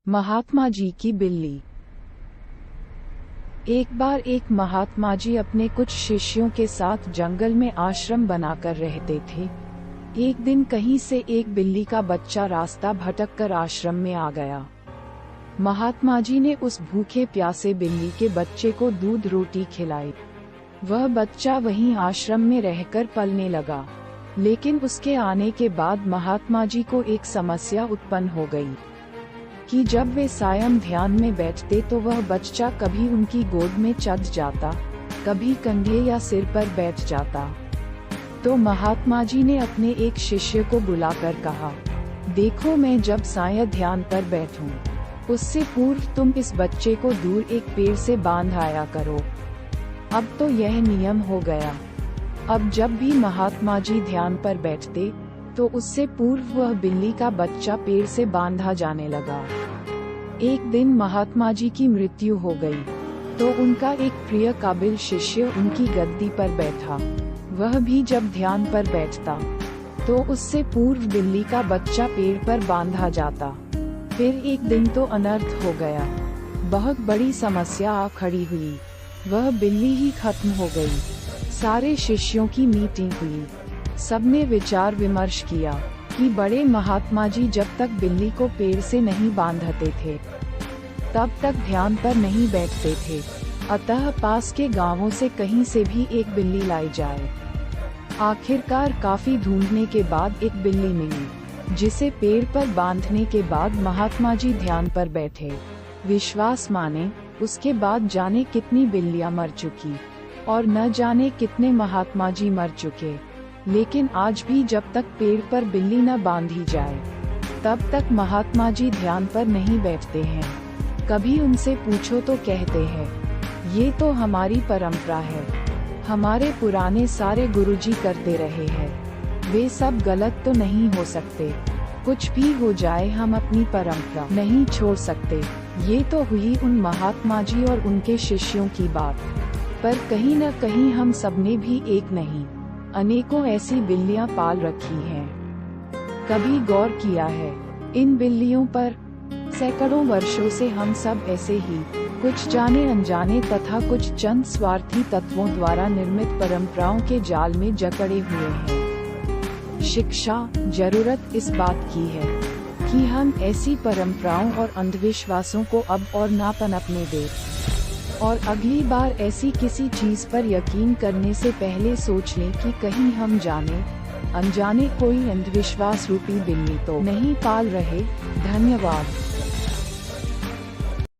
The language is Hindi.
महात्मा जी की बिल्ली। एक बार एक महात्मा जी अपने कुछ शिष्यों के साथ जंगल में आश्रम बनाकर रहते थे। एक दिन कहीं से एक बिल्ली का बच्चा रास्ता भटककर आश्रम में आ गया। महात्मा जी ने उस भूखे प्यासे बिल्ली के बच्चे को दूध रोटी खिलाई। वह बच्चा वहीं आश्रम में रहकर पलने लगा, लेकिन उसके आने के बाद महात्मा जी को एक समस्या उत्पन्न हो गई कि जब वे सायं ध्यान में बैठते तो वह बच्चा कभी उनकी गोद में चढ़ जाता, कभी कंधे या सिर पर बैठ जाता। तो महात्मा जी ने अपने एक शिष्य को बुलाकर कहा, देखो, मैं जब सायं ध्यान पर बैठूं, उससे पूर्व तुम इस बच्चे को दूर एक पेड़ से बांध आया करो। अब तो यह नियम हो गया। अब जब भी महात्मा जी ध्यान पर बैठते तो उससे पूर्व वह बिल्ली का बच्चा पेड़ से बांधा जाने लगा। एक दिन महात्मा जी की मृत्यु हो गई, तो उनका एक प्रिय काबिल शिष्य उनकी गद्दी पर बैठा। वह भी जब ध्यान पर बैठता तो उससे पूर्व बिल्ली का बच्चा पेड़ पर बांधा जाता। फिर एक दिन तो अनर्थ हो गया, बहुत बड़ी समस्या आ खड़ी हुई। वह बिल्ली ही खत्म हो गई। सारे शिष्यों की मीटिंग हुई। सबने विचार विमर्श किया कि बड़े महात्मा जी जब तक बिल्ली को पेड़ से नहीं बांधते थे तब तक ध्यान पर नहीं बैठते थे, अतः पास के गांवों से कहीं से भी एक बिल्ली लाई जाए। आखिरकार काफी ढूंढने के बाद एक बिल्ली मिली, जिसे पेड़ पर बांधने के बाद महात्मा जी ध्यान पर बैठे। विश्वास माने, उसके बाद जाने कितनी बिल्लियां मर चुकी और न जाने कितने महात्मा जी मर चुके। लेकिन आज भी जब तक पेड़ पर बिल्ली न बांधी जाए तब तक महात्मा जी ध्यान पर नहीं बैठते हैं। कभी उनसे पूछो तो कहते हैं, ये तो हमारी परंपरा है, हमारे पुराने सारे गुरुजी करते रहे हैं, वे सब गलत तो नहीं हो सकते। कुछ भी हो जाए हम अपनी परंपरा नहीं छोड़ सकते। ये तो हुई उन महात्मा जी और उनके शिष्यों की बात, पर कहीं न कहीं हम सबने भी एक नहीं अनेकों ऐसी बिल्लियां पाल रखी हैं। कभी गौर किया है इन बिल्लियों पर? सैकड़ों वर्षों से हम सब ऐसे ही कुछ जाने अनजाने तथा कुछ चंद स्वार्थी तत्वों द्वारा निर्मित परंपराओं के जाल में जकड़े हुए हैं। शिक्षा जरूरत इस बात की है कि हम ऐसी परंपराओं और अंधविश्वासों को अब और ना पनपने दें, और अगली बार ऐसी किसी चीज पर यकीन करने से पहले सोच लें कि कहीं हम जाने अनजाने कोई अंधविश्वास रूपी बिल्ली तो नहीं पाल रहे। धन्यवाद।